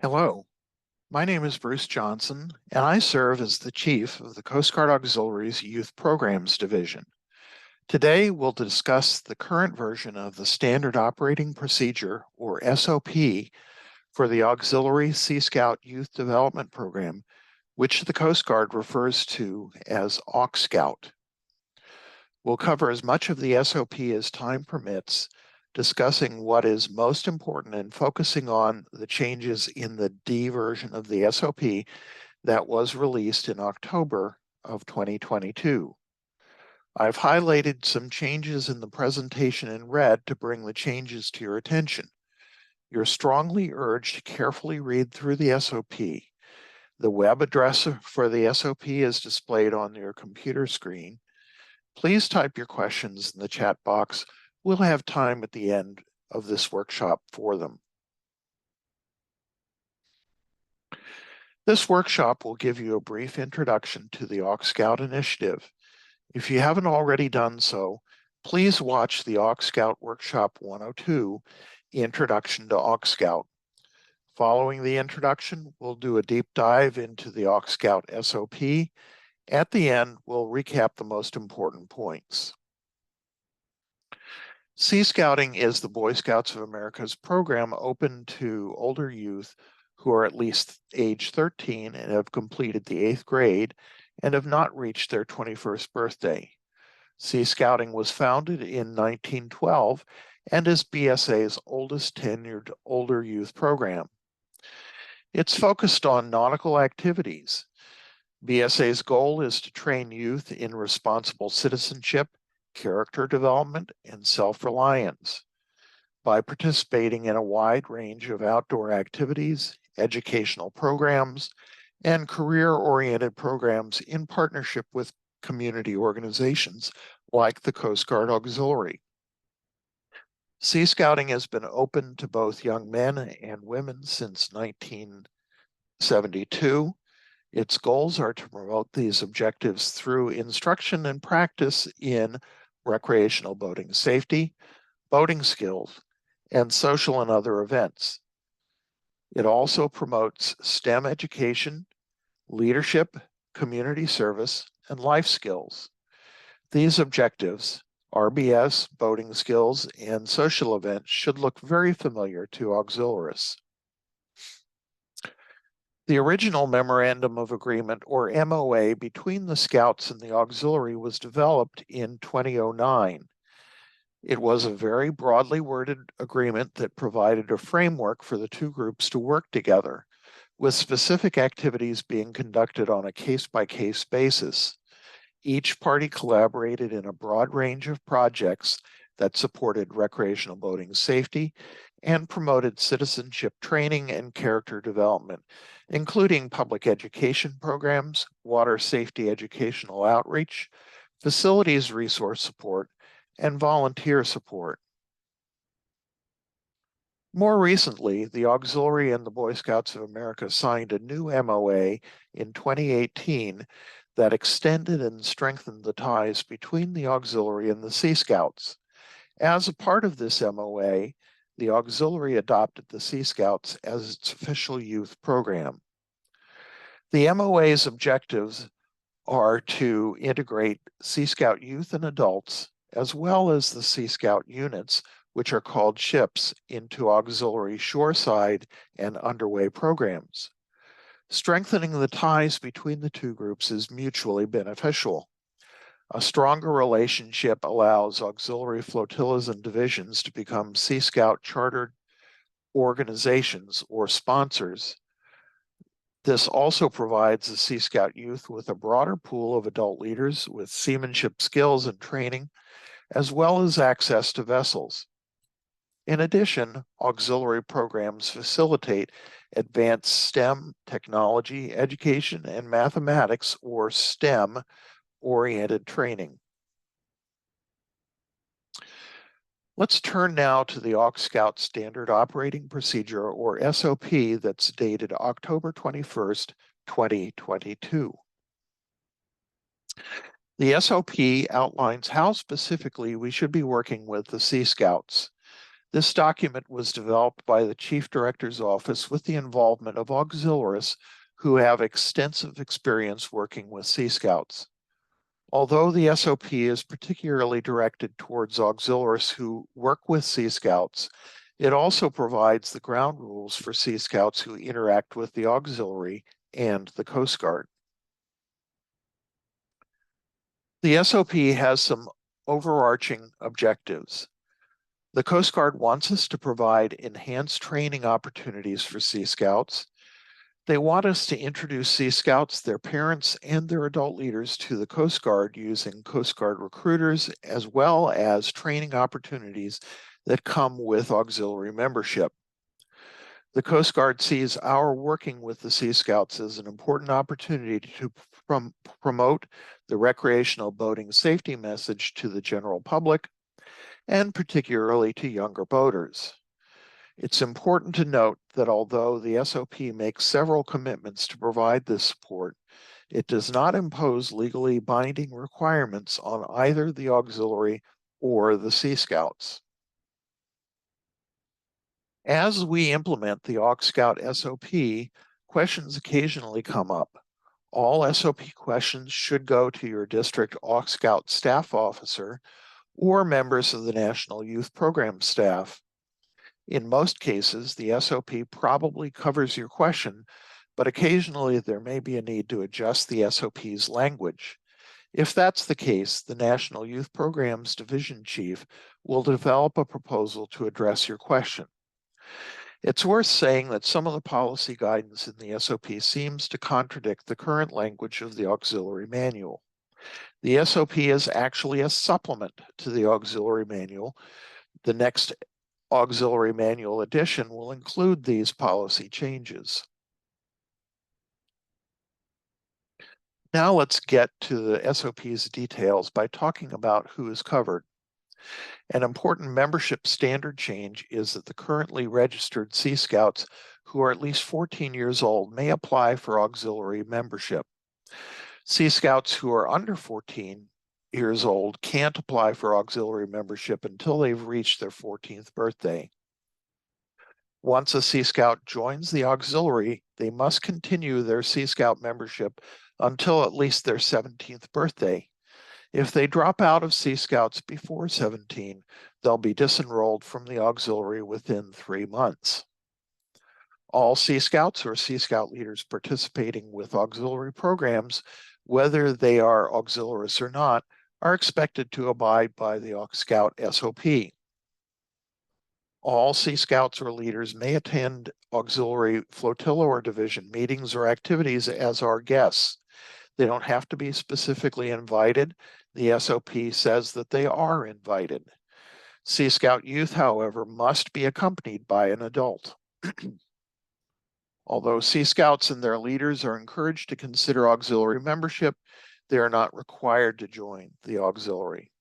Hello, my name is Bruce Johnson, and I serve as the Chief of the Coast Guard Auxiliary's Youth Programs Division. Today, we'll discuss the current version of the Standard Operating Procedure, or SOP, for the Auxiliary Sea Scout Youth Development Program, which the Coast Guard refers to as AuxScout. We'll cover as much of the SOP as time permits, discussing what is most important and focusing on the changes in the D version of the SOP that was released in October of 2022. I've highlighted some changes in the presentation in red to bring the changes to your attention. You're strongly urged to carefully read through the SOP. The web address for the SOP is displayed on your computer screen. Please type your questions in the chat box. We'll have time at the end of this workshop for them. This workshop will give you a brief introduction to the AuxScout initiative. If you haven't already done so, please watch the AuxScout Workshop 102, Introduction to AuxScout. Following the introduction, we'll do a deep dive into the AuxScout SOP. At the end, we'll recap the most important points. Sea Scouting is the Boy Scouts of America's program open to older youth who are at least age 13 and have completed the 8th grade and have not reached their 21st birthday. Sea Scouting was founded in 1912 and is BSA's oldest tenured older youth program. It's focused on nautical activities. BSA's goal is to train youth in responsible citizenship, character development, and self-reliance. By participating in a wide range of outdoor activities, educational programs, and career-oriented programs in partnership with community organizations like the Coast Guard Auxiliary. Sea Scouting has been open to both young men and women since 1972. Its goals are to promote these objectives through instruction and practice in recreational boating safety, boating skills, and social and other events. It also promotes STEM education, leadership, community service, and life skills. These objectives, RBS, boating skills, and social events, should look very familiar to auxiliaries. The original Memorandum of Agreement, or MOA, between the Scouts and the Auxiliary was developed in 2009. It was a very broadly worded agreement that provided a framework for the two groups to work together, with specific activities being conducted on a case-by-case basis. Each party collaborated in a broad range of projects that supported recreational boating safety and promoted citizenship training and character development, including public education programs, water safety educational outreach, facilities resource support, and volunteer support. More recently, the Auxiliary and the Boy Scouts of America signed a new MOA in 2018 that extended and strengthened the ties between the Auxiliary and the Sea Scouts. As a part of this MOA, the Auxiliary adopted the Sea Scouts as its official youth program. The MOA's objectives are to integrate Sea Scout youth and adults, as well as the Sea Scout units, which are called ships, into auxiliary shoreside and underway programs. Strengthening the ties between the two groups is mutually beneficial. A stronger relationship allows auxiliary flotillas and divisions to become Sea Scout chartered organizations or sponsors. This also provides the Sea Scout youth with a broader pool of adult leaders with seamanship skills and training, as well as access to vessels. In addition, auxiliary programs facilitate advanced STEM, technology, education, and mathematics, or STEM-oriented training. Let's turn now to the AuxScout Standard Operating Procedure, or SOP, that's dated October 21st, 2022. The SOP outlines how specifically we should be working with the Sea Scouts. This document was developed by the Chief Director's Office with the involvement of auxiliaries who have extensive experience working with Sea Scouts. Although the SOP is particularly directed towards auxiliaries who work with Sea Scouts, it also provides the ground rules for Sea Scouts who interact with the auxiliary and the Coast Guard. The SOP has some overarching objectives. The Coast Guard wants us to provide enhanced training opportunities for Sea Scouts. They want us to introduce Sea Scouts, their parents, and their adult leaders to the Coast Guard using Coast Guard recruiters, as well as training opportunities that come with auxiliary membership. The Coast Guard sees our working with the Sea Scouts as an important opportunity to promote the recreational boating safety message to the general public, and particularly to younger boaters. It's important to note that although the SOP makes several commitments to provide this support, it does not impose legally binding requirements on either the auxiliary or the Sea Scouts. As we implement the AuxScout SOP, questions occasionally come up. All SOP questions should go to your district AuxScout staff officer or members of the National Youth Program staff. In most cases, the SOP probably covers your question, but occasionally there may be a need to adjust the SOP's language. If that's the case, the National Youth Programs Division Chief will develop a proposal to address your question. It's worth saying that some of the policy guidance in the SOP seems to contradict the current language of the auxiliary manual. The SOP is actually a supplement to the auxiliary manual. The next auxiliary manual edition will include these policy changes. Now let's get to the SOP's details by talking about who is covered. An important membership standard change is that the currently registered Sea Scouts who are at least 14 years old may apply for auxiliary membership. Sea Scouts who are under 14 years old can't apply for auxiliary membership until they've reached their 14th birthday. Once a Sea Scout joins the auxiliary, they must continue their Sea Scout membership until at least their 17th birthday. If they drop out of Sea Scouts before 17, they'll be disenrolled from the auxiliary within 3 months. All Sea Scouts or Sea Scout leaders participating with auxiliary programs, whether they are auxiliaries or not, are expected to abide by the AuxScout SOP. All Sea Scouts or leaders may attend auxiliary flotilla or division meetings or activities as our guests. They don't have to be specifically invited. The SOP says that they are invited. Sea Scout youth, however, must be accompanied by an adult. Although Sea Scouts and their leaders are encouraged to consider auxiliary membership, they are not required to join the auxiliary.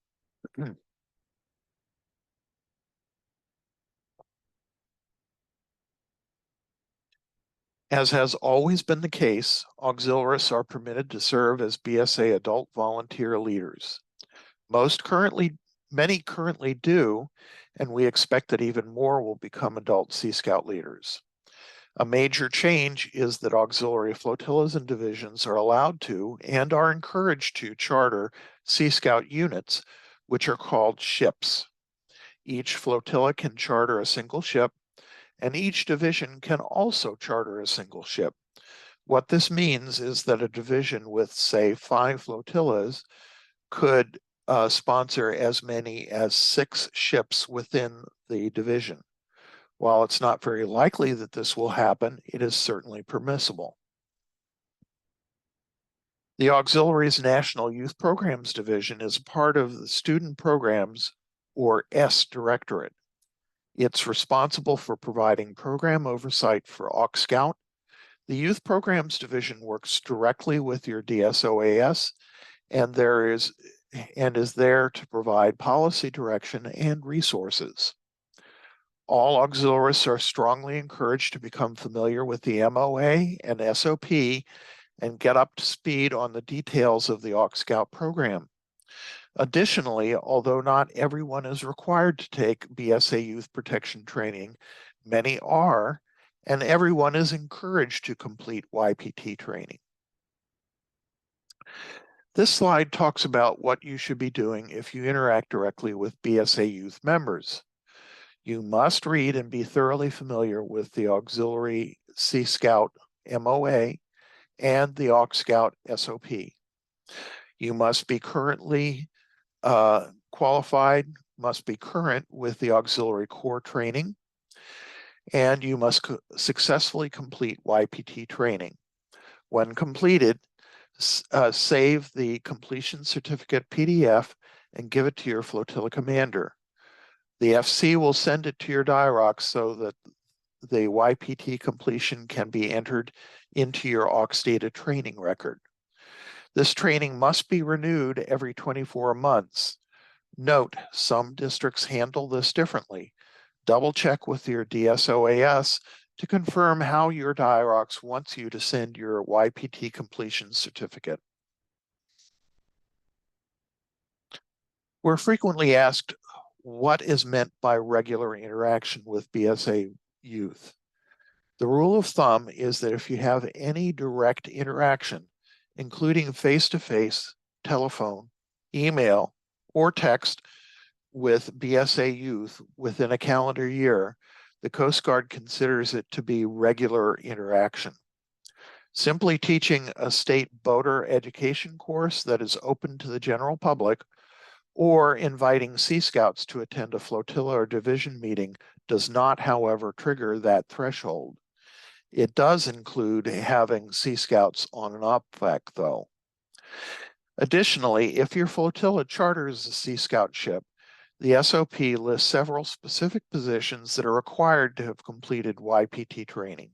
As has always been the case, auxiliaries are permitted to serve as BSA adult volunteer leaders. Many currently do, and we expect that even more will become adult Sea Scout leaders. A major change is that auxiliary flotillas and divisions are allowed to and are encouraged to charter Sea Scout units, which are called ships. Each flotilla can charter a single ship, and each division can also charter a single ship. What this means is that a division with, say, 5 flotillas could sponsor as many as 6 ships within the division. While it's not very likely that this will happen, it is certainly permissible. The Auxiliaries National Youth Programs Division is part of the Student Programs, or S Directorate. It's responsible for providing program oversight for AuxScout. The Youth Programs Division works directly with your DSOAS and is there to provide policy direction and resources. All auxiliaries are strongly encouraged to become familiar with the MOA and SOP and get up to speed on the details of the AuxScout program. Additionally, although not everyone is required to take BSA youth protection training, many are, and everyone is encouraged to complete YPT training. This slide talks about what you should be doing if you interact directly with BSA youth members. You must read and be thoroughly familiar with the Auxiliary Sea Scout MOA and the AuxScout SOP. You must be currently qualified, must be current with the Auxiliary Corps training, and you must successfully complete YPT training. When completed, save the completion certificate PDF and give it to your flotilla commander. The FC will send it to your DIROC so that the YPT completion can be entered into your AuxData training record. This training must be renewed every 24 months. Note, some districts handle this differently. Double check with your DSOAS to confirm how your DIROCs wants you to send your YPT completion certificate. We're frequently asked what is meant by regular interaction with BSA youth. The rule of thumb is that if you have any direct interaction, including face-to-face, telephone, email, or text with BSA youth within a calendar year, the Coast Guard considers it to be regular interaction. Simply teaching a state boater education course that is open to the general public or inviting Sea Scouts to attend a flotilla or division meeting does not, however, trigger that threshold. It does include having Sea Scouts on an OPVAC, though. Additionally, if your flotilla charters a Sea Scout ship, the SOP lists several specific positions that are required to have completed YPT training.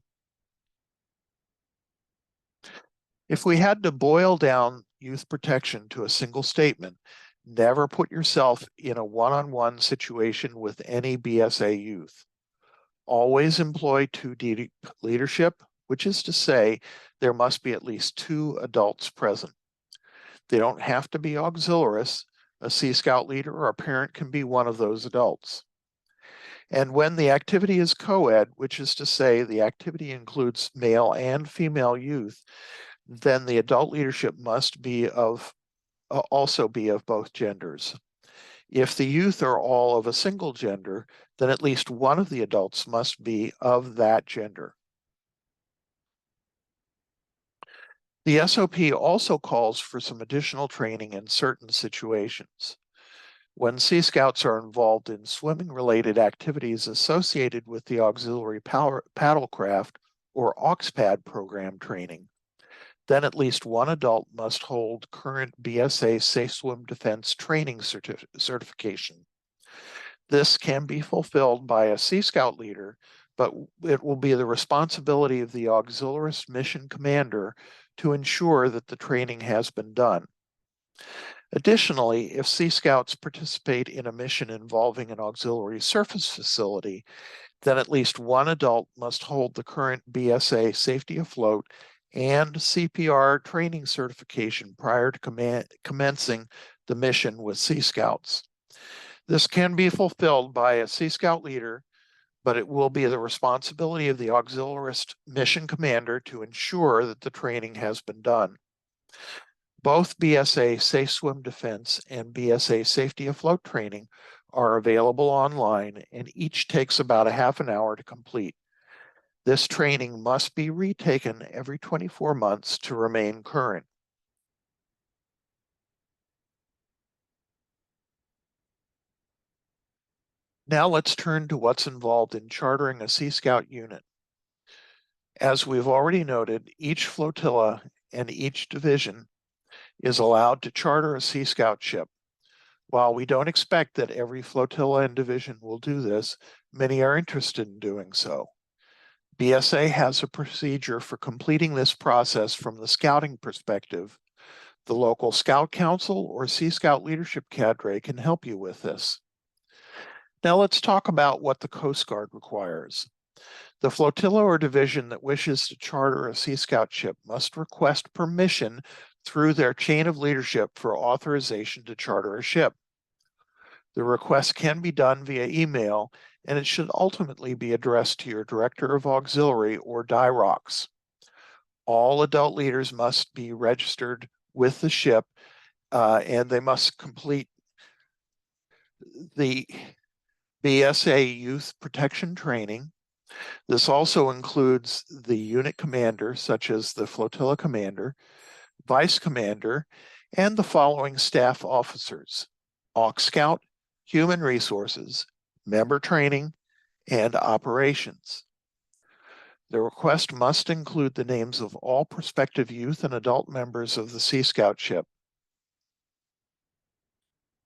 If we had to boil down youth protection to a single statement, never put yourself in a one-on-one situation with any BSA youth. Always employ 2D leadership, which is to say there must be at least 2 adults present. They don't have to be auxiliaries. A Sea Scout leader or a parent can be one of those adults. And when the activity is co-ed, which is to say the activity includes male and female youth, then the adult leadership must be also be of both genders. If the youth are all of a single gender, then at least one of the adults must be of that gender. The SOP also calls for some additional training in certain situations. When Sea Scouts are involved in swimming-related activities associated with the Auxiliary Paddlecraft or AuxPAD program training, then at least one adult must hold current BSA Safe Swim Defense training certification. This can be fulfilled by a Sea Scout leader, but it will be the responsibility of the auxiliarist mission commander to ensure that the training has been done. Additionally, if Sea Scouts participate in a mission involving an auxiliary surface facility, then at least one adult must hold the current BSA Safety Afloat and CPR training certification prior to commencing the mission with Sea Scouts. This can be fulfilled by a Sea Scout leader, but it will be the responsibility of the auxiliarist mission commander to ensure that the training has been done. Both BSA Safe Swim Defense and BSA Safety Afloat training are available online, and each takes about a half an hour to complete. This training must be retaken every 24 months to remain current. Now let's turn to what's involved in chartering a Sea Scout unit. As we've already noted, each flotilla and each division is allowed to charter a Sea Scout ship. While we don't expect that every flotilla and division will do this, many are interested in doing so. BSA has a procedure for completing this process from the scouting perspective. The local Scout Council or Sea Scout leadership cadre can help you with this. Now let's talk about what the Coast Guard requires. The flotilla or division that wishes to charter a Sea Scout ship must request permission through their chain of leadership for authorization to charter a ship. The request can be done via email, and it should ultimately be addressed to your Director of Auxiliary or DIROCS. All adult leaders must be registered with the ship, and they must complete the BSA Youth Protection Training. This also includes the unit commander, such as the flotilla commander, vice commander, and the following staff officers: AuxScout, Human Resources, Member Training, and Operations. The request must include the names of all prospective youth and adult members of the Sea Scout ship.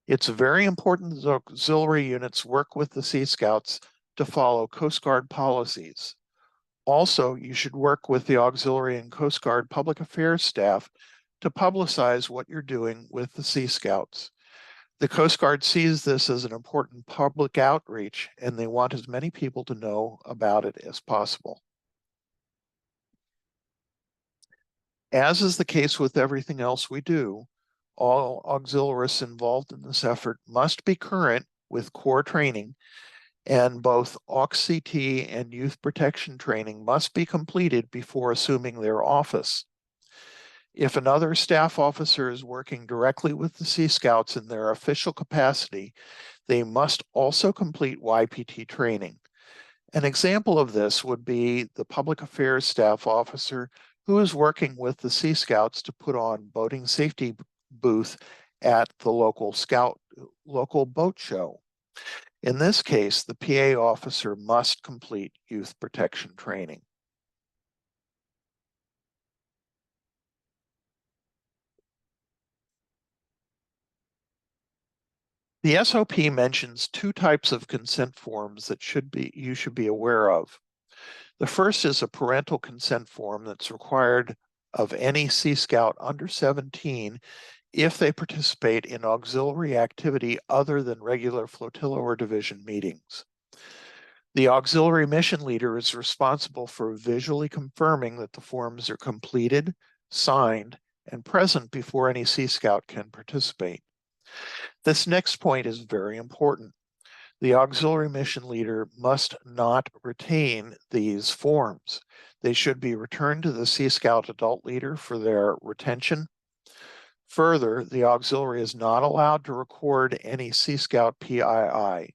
It's very important that auxiliary units work with the Sea Scouts to follow Coast Guard policies. Also, you should work with the auxiliary and Coast Guard public affairs staff to publicize what you're doing with the Sea Scouts. The Coast Guard sees this as an important public outreach, and they want as many people to know about it as possible. As is the case with everything else we do, all auxiliaries involved in this effort must be current with core training, and both AuxCT and youth protection training must be completed before assuming their office. If another staff officer is working directly with the Sea Scouts in their official capacity, they must also complete YPT training. An example of this would be the public affairs staff officer who is working with the Sea Scouts to put on boating safety booth at the local boat show. In this case, the PA officer must complete youth protection training. The SOP mentions two types of consent forms that you should be aware of. The first is a parental consent form that's required of any Sea Scout under 17 if they participate in auxiliary activity other than regular flotilla or division meetings. The auxiliary mission leader is responsible for visually confirming that the forms are completed, signed, and present before any Sea Scout can participate. This next point is very important. The auxiliary mission leader must not retain these forms. They should be returned to the Sea Scout adult leader for their retention. Further, the auxiliary is not allowed to record any Sea Scout PII.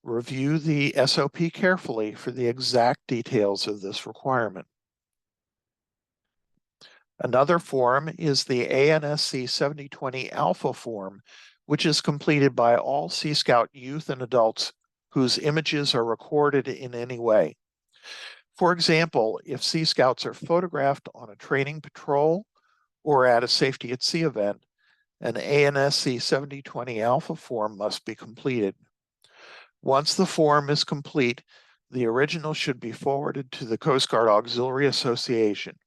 Review the SOP carefully for the exact details of this requirement. Another form is the ANSC 7020 Alpha form, which is completed by all Sea Scout youth and adults whose images are recorded in any way. For example, if Sea Scouts are photographed on a training patrol or at a safety at sea event, an ANSC 7020 Alpha form must be completed. Once the form is complete, the original should be forwarded to the Coast Guard Auxiliary Association.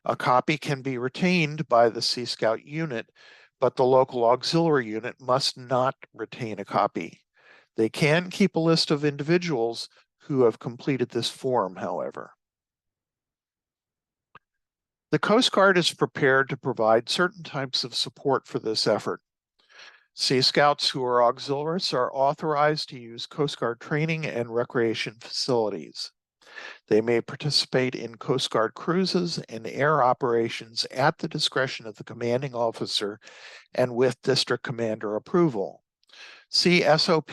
A copy can be retained by the Sea Scout unit, but the local auxiliary unit must not retain a copy. They can keep a list of individuals who have completed this form, however. The Coast Guard is prepared to provide certain types of support for this effort. Sea Scouts who are auxiliaries are authorized to use Coast Guard training and recreation facilities. They may participate in Coast Guard cruises and air operations at the discretion of the commanding officer and with district commander approval. See SOP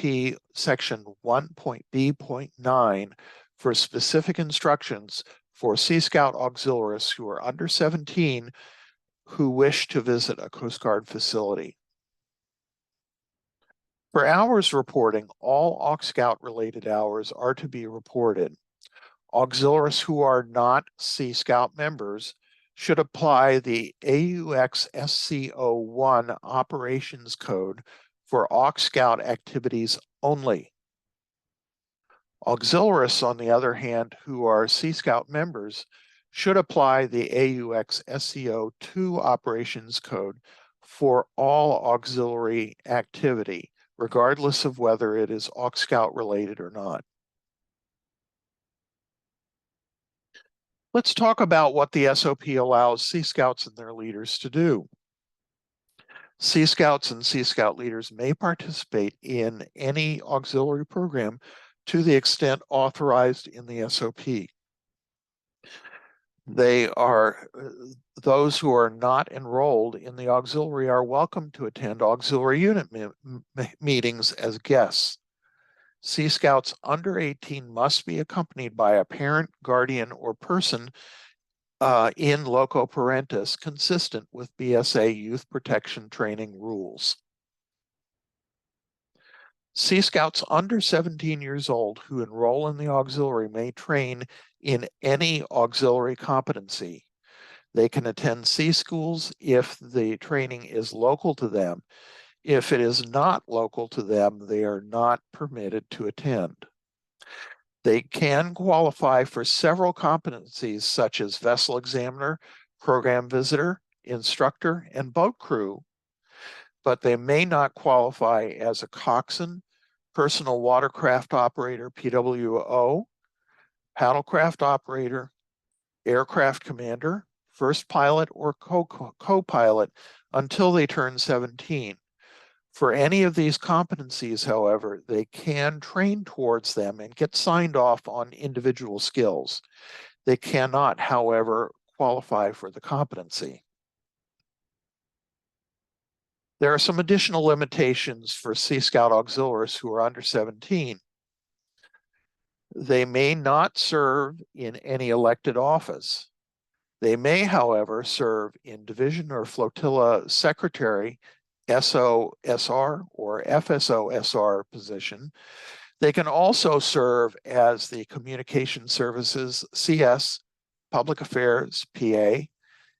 section 1.B.9 for specific instructions for Sea Scout auxiliaries who are under 17 who wish to visit a Coast Guard facility. For hours reporting, all AuxScout related hours are to be reported. Auxiliaries who are not Sea Scout members should apply the AUXSCO1 operations code for AuxScout activities only. Auxiliaries, on the other hand, who are Sea Scout members should apply the AUXSCO2 operations code for all auxiliary activity, regardless of whether it is AuxScout related or not. Let's talk about what the SOP allows Sea Scouts and their leaders to do. Sea Scouts and Sea Scout leaders may participate in any auxiliary program to the extent authorized in the SOP. Those who are not enrolled in the auxiliary are welcome to attend auxiliary unit meetings as guests. Sea Scouts under 18 must be accompanied by a parent, guardian, or person in loco parentis consistent with BSA youth protection training rules. Sea Scouts under 17 years old who enroll in the auxiliary may train in any auxiliary competency. They can attend sea schools if the training is local to them. If it is not local to them, they are not permitted to attend. They can qualify for several competencies such as vessel examiner, program visitor, instructor, and boat crew, but they may not qualify as a coxswain, personal watercraft operator, PWO, paddlecraft operator, aircraft commander, first pilot, or co-pilot until they turn 17. For any of these competencies, however, they can train towards them and get signed off on individual skills. They cannot, however, qualify for the competency. There are some additional limitations for Sea Scout auxiliaries who are under 17. They may not serve in any elected office. They may, however, serve in division or flotilla secretary, SOSR or FSOSR position. They can also serve as the Communication Services CS, Public Affairs PA,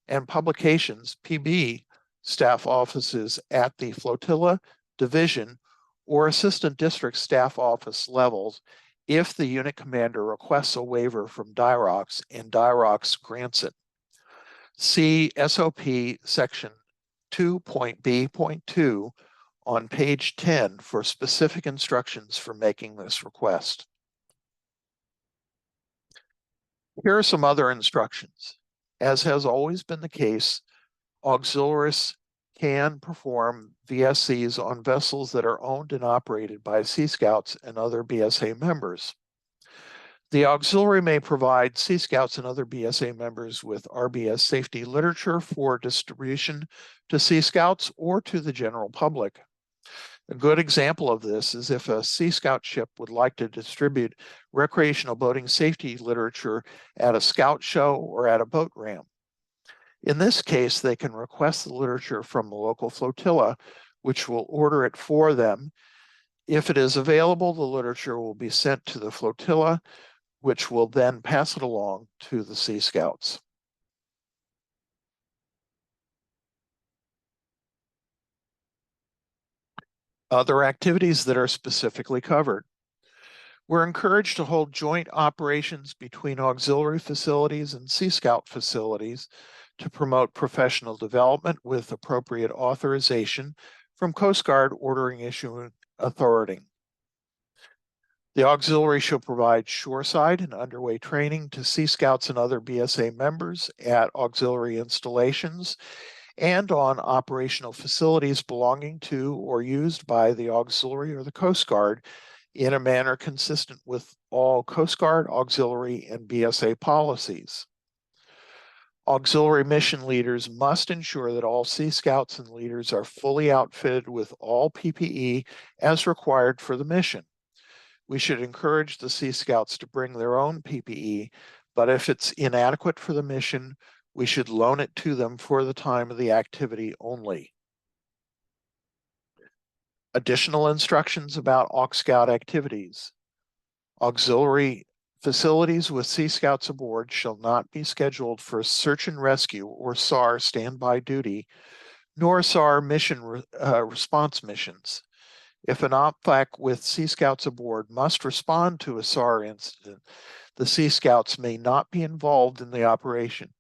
and Publications PB staff offices at the flotilla, division, or assistant district staff office levels if the unit commander requests a waiver from DIROCS and DIROCS grants it. See SOP section 2.B.2 on page 10 for specific instructions for making this request. Here are some other instructions. As has always been the case, auxiliaries can perform VSCs on vessels that are owned and operated by Sea Scouts and other BSA members. The auxiliary may provide Sea Scouts and other BSA members with RBS safety literature for distribution to Sea Scouts or to the general public. A good example of this is if a Sea Scout ship would like to distribute recreational boating safety literature at a scout show or at a boat ramp. In this case, they can request the literature from the local flotilla, which will order it for them. If it is available, the literature will be sent to the flotilla, which will then pass it along to the Sea Scouts. Other activities that are specifically covered. We're encouraged to hold joint operations between auxiliary facilities and Sea Scout facilities to promote professional development with appropriate authorization from Coast Guard ordering issuing authority. The auxiliary shall provide shoreside and underway training to Sea Scouts and other BSA members at auxiliary installations and on operational facilities belonging to or used by the auxiliary or the Coast Guard in a manner consistent with all Coast Guard, auxiliary, and BSA policies. Auxiliary mission leaders must ensure that all Sea Scouts and leaders are fully outfitted with all PPE as required for the mission. We should encourage the Sea Scouts to bring their own PPE, but if it's inadequate for the mission, we should loan it to them for the time of the activity only. Additional instructions about AuxScout activities. Auxiliary facilities with Sea Scouts aboard shall not be scheduled for search and rescue or SAR standby duty, nor SAR mission response missions. If an OPFAC with Sea Scouts aboard must respond to a SAR incident, the Sea Scouts may not be involved in the operation.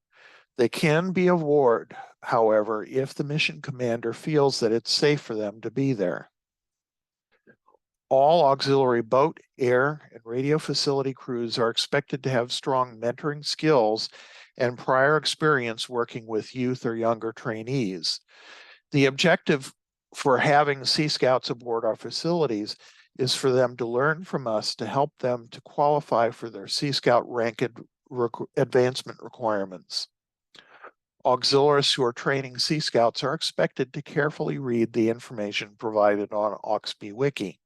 They can be aboard, however, if the mission commander feels that it's safe for them to be there. All auxiliary boat, air, and radio facility crews are expected to have strong mentoring skills and prior experience working with youth or younger trainees. The objective for having Sea Scouts aboard our facilities is for them to learn from us to help them to qualify for their Sea Scout rank advancement requirements. Auxiliaries who are training Sea Scouts are expected to carefully read the information provided on AuxB Wiki.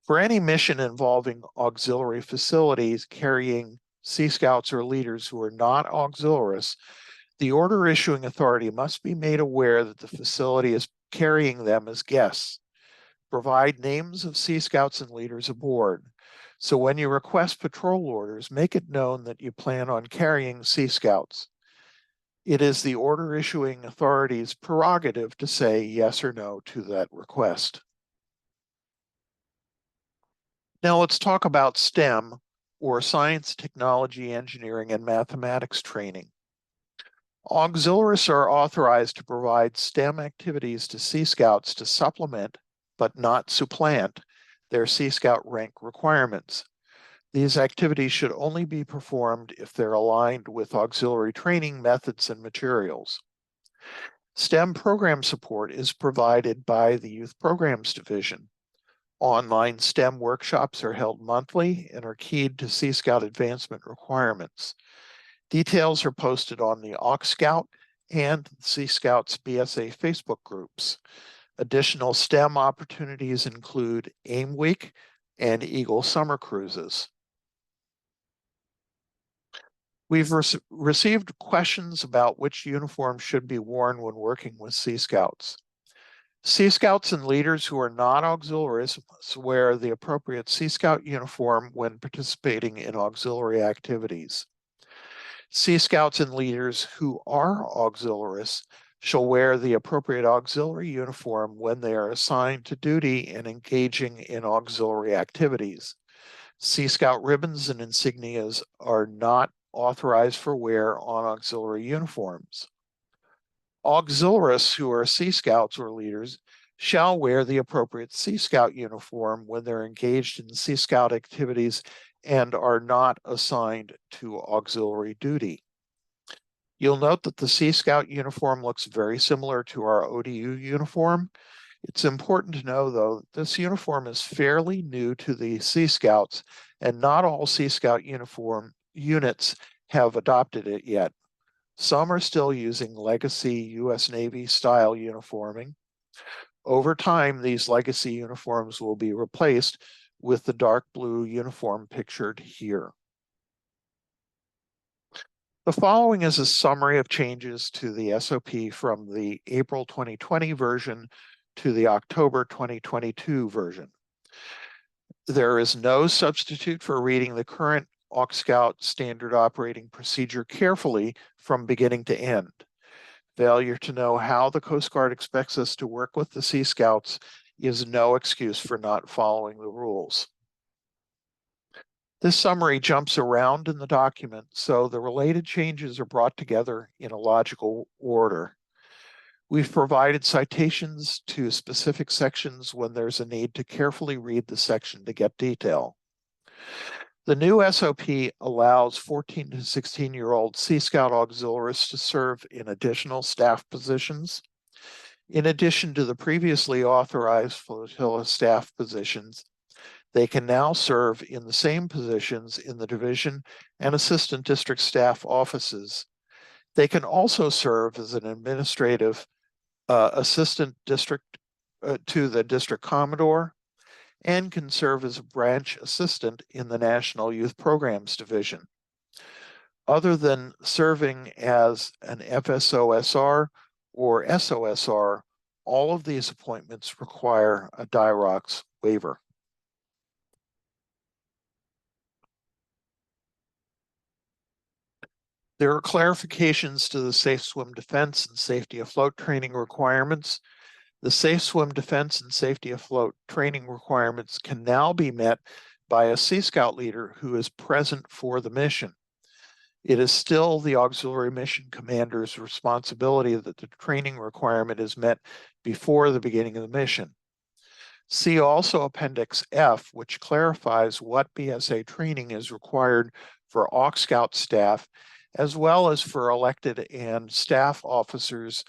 For any mission involving auxiliary facilities carrying Sea Scouts or leaders who are not auxiliaries, the order issuing authority must be made aware that the facility is carrying them as guests. Provide names of Sea Scouts and leaders aboard. So when you request patrol orders, make it known that you plan on carrying Sea Scouts. It is the order issuing authority's prerogative to say yes or no to that request. Now let's talk about STEM, or science, technology, engineering, and mathematics training. Auxiliaries are authorized to provide STEM activities to Sea Scouts to supplement, but not supplant, their Sea Scout rank requirements. These activities should only be performed if they're aligned with auxiliary training methods and materials. STEM program support is provided by the Youth Programs Division. Online STEM workshops are held monthly and are keyed to Sea Scout advancement requirements. Details are posted on the AuxScout and Sea Scouts BSA Facebook groups. Additional STEM opportunities include AIM Week and Eagle Summer Cruises. We've received questions about which uniform should be worn when working with Sea Scouts. Sea Scouts and leaders who are not auxiliaries must wear the appropriate Sea Scout uniform when participating in auxiliary activities. Sea Scouts and leaders who are auxiliaries shall wear the appropriate auxiliary uniform when they are assigned to duty and engaging in auxiliary activities. Sea Scout ribbons and insignias are not authorized for wear on auxiliary uniforms. Auxiliaries who are Sea Scouts or leaders shall wear the appropriate Sea Scout uniform when they're engaged in Sea Scout activities and are not assigned to auxiliary duty. You'll note that the Sea Scout uniform looks very similar to our ODU uniform. It's important to know, though, this uniform is fairly new to the Sea Scouts, and not all Sea Scout uniform units have adopted it yet. Some are still using legacy U.S. Navy style uniforming. Over time, these legacy uniforms will be replaced with the dark blue uniform pictured here. The following is a summary of changes to the SOP from the April 2020 version to the October 2022 version. There is no substitute for reading the current AuxScout standard operating procedure carefully from beginning to end. Failure to know how the Coast Guard expects us to work with the Sea Scouts is no excuse for not following the rules. This summary jumps around in the document, so the related changes are brought together in a logical order. We've provided citations to specific sections when there's a need to carefully read the section to get detail. The new SOP allows 14 to 16-year-old Sea Scout auxiliaries to serve in additional staff positions. In addition to the previously authorized flotilla staff positions, they can now serve in the same positions in the division and assistant district staff offices. They can also serve as an administrative assistant district to the district commodore, and can serve as a branch assistant in the National Youth Programs Division. Other than serving as an FSOSR or SOSR, all of these appointments require a DIROX waiver. There are clarifications to the Safe Swim Defense and Safety Afloat training requirements. The Safe Swim Defense and Safety Afloat training requirements can now be met by a Sea Scout leader who is present for the mission. It is still the auxiliary mission commander's responsibility that the training requirement is met before the beginning of the mission. See also Appendix F, which clarifies what BSA training is required for AuxScout staff, as well as for elected and staff officers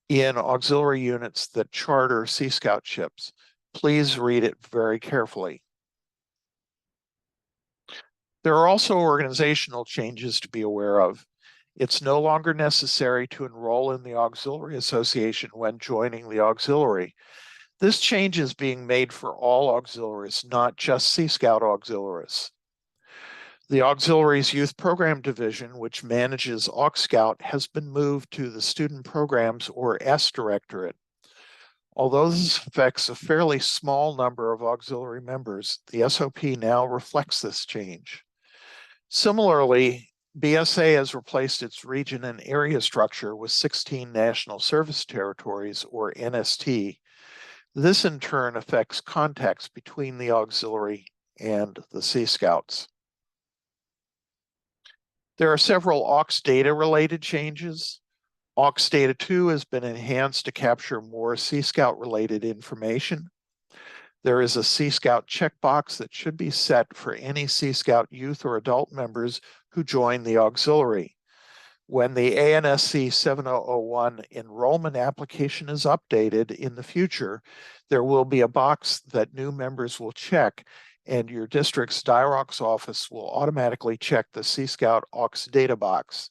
in auxiliary units that charter Sea Scout ships. Please read it very carefully. There are also organizational changes to be aware of. It's no longer necessary to enroll in the Auxiliary Association when joining the auxiliary. This change is being made for all auxiliaries, not just Sea Scout auxiliaries. The Auxiliaries Youth Program Division, which manages AuxScout, has been moved to the Student Programs or S Directorate. Although this affects a fairly small number of auxiliary members, the SOP now reflects this change. Similarly, BSA has replaced its region and area structure with 16 National Service Territories, or NST. This in turn affects contacts between the auxiliary and the Sea Scouts. There are several AUX data related changes. AUX Data 2 has been enhanced to capture more Sea Scout related information. There is a Sea Scout checkbox that should be set for any Sea Scout youth or adult members who join the auxiliary. When the ANSC 7001 enrollment application is updated in the future, there will be a box that new members will check, and your district's DIROX office will automatically check the Sea Scout AUX data box.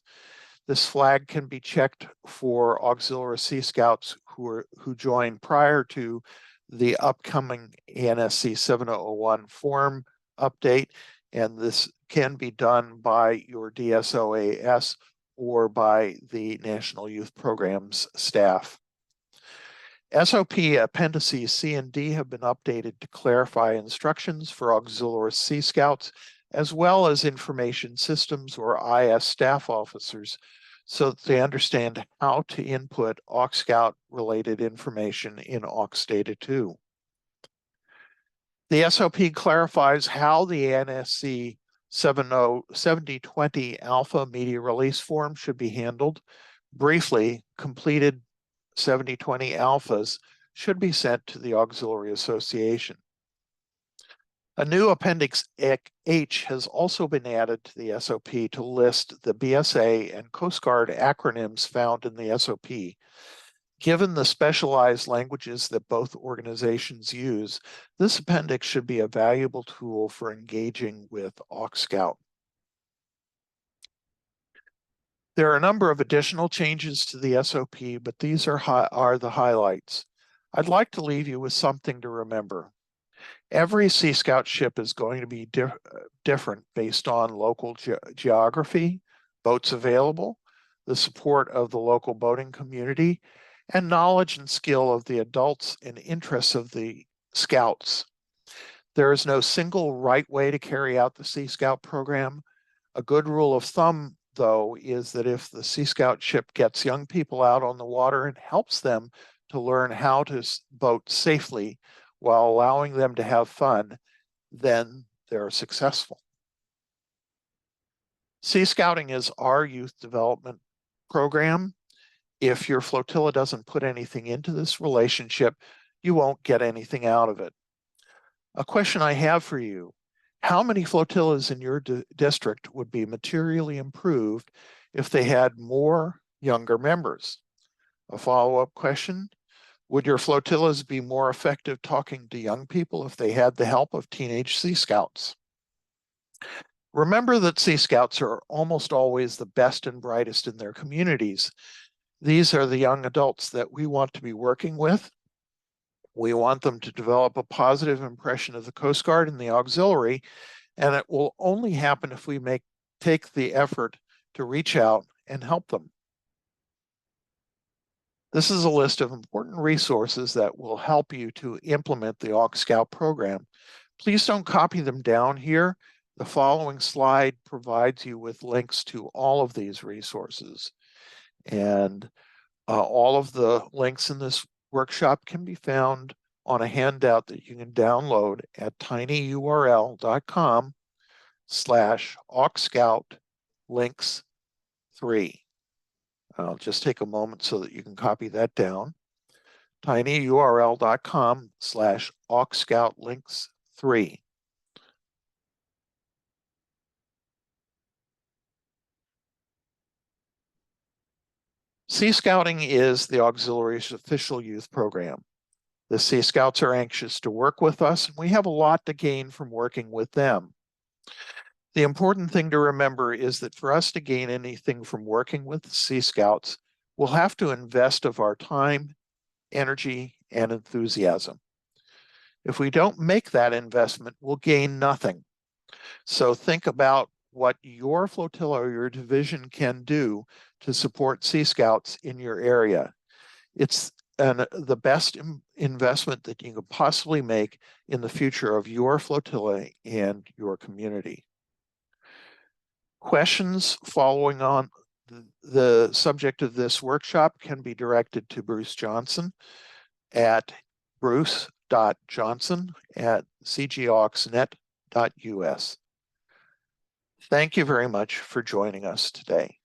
This flag can be checked for auxiliary Sea Scouts who join prior to the upcoming ANSC 7001 form update, and this can be done by your DSOAS or by the National Youth Programs staff. SOP Appendices C and D have been updated to clarify instructions for auxiliary Sea Scouts, as well as information systems or IS staff officers, so that they understand how to input AuxScout related information in AUX Data 2. The SOP clarifies how the ANSC 7020 Alpha Media Release Form should be handled. Briefly, completed 7020 Alphas should be sent to the Auxiliary Association. A new Appendix H has also been added to the SOP to list the BSA and Coast Guard acronyms found in the SOP. Given the specialized languages that both organizations use, this appendix should be a valuable tool for engaging with AuxScout. There are a number of additional changes to the SOP, but these are the highlights. I'd like to leave you with something to remember. Every Sea Scout ship is going to be different based on local geography, boats available, the support of the local boating community, and knowledge and skill of the adults and interests of the scouts. There is no single right way to carry out the Sea Scout program. A good rule of thumb, though, is that if the Sea Scout ship gets young people out on the water and helps them to learn how to boat safely while allowing them to have fun, then they're successful. Sea Scouting is our youth development program. If your flotilla doesn't put anything into this relationship, you won't get anything out of it. A question I have for you: how many flotillas in your district would be materially improved if they had more younger members? A follow-up question: would your flotillas be more effective talking to young people if they had the help of teenage Sea Scouts? Remember that Sea Scouts are almost always the best and brightest in their communities. These are the young adults that we want to be working with. We want them to develop a positive impression of the Coast Guard and the auxiliary, and it will only happen if we take the effort to reach out and help them. This is a list of important resources that will help you to implement the AuxScout program. Please don't copy them down here. The following slide provides you with links to all of these resources. And all of the links in this workshop can be found on a handout that you can download at tinyurl.com/AuxScout links 3. I'll just take a moment so that you can copy that down. tinyurl.com/AuxScoutlinks3. Sea Scouting is the Auxiliary's official youth program. The Sea Scouts are anxious to work with us, and we have a lot to gain from working with them. The important thing to remember is that for us to gain anything from working with the Sea Scouts, we'll have to invest of our time, energy, and enthusiasm. If we don't make that investment, we'll gain nothing. So think about what your flotilla or your division can do to support Sea Scouts in your area. It's the best investment that you could possibly make in the future of your flotilla and your community. Questions following on the subject of this workshop can be directed to Bruce Johnson at bruce.johnson@cgauxnet.us. Thank you very much for joining us today.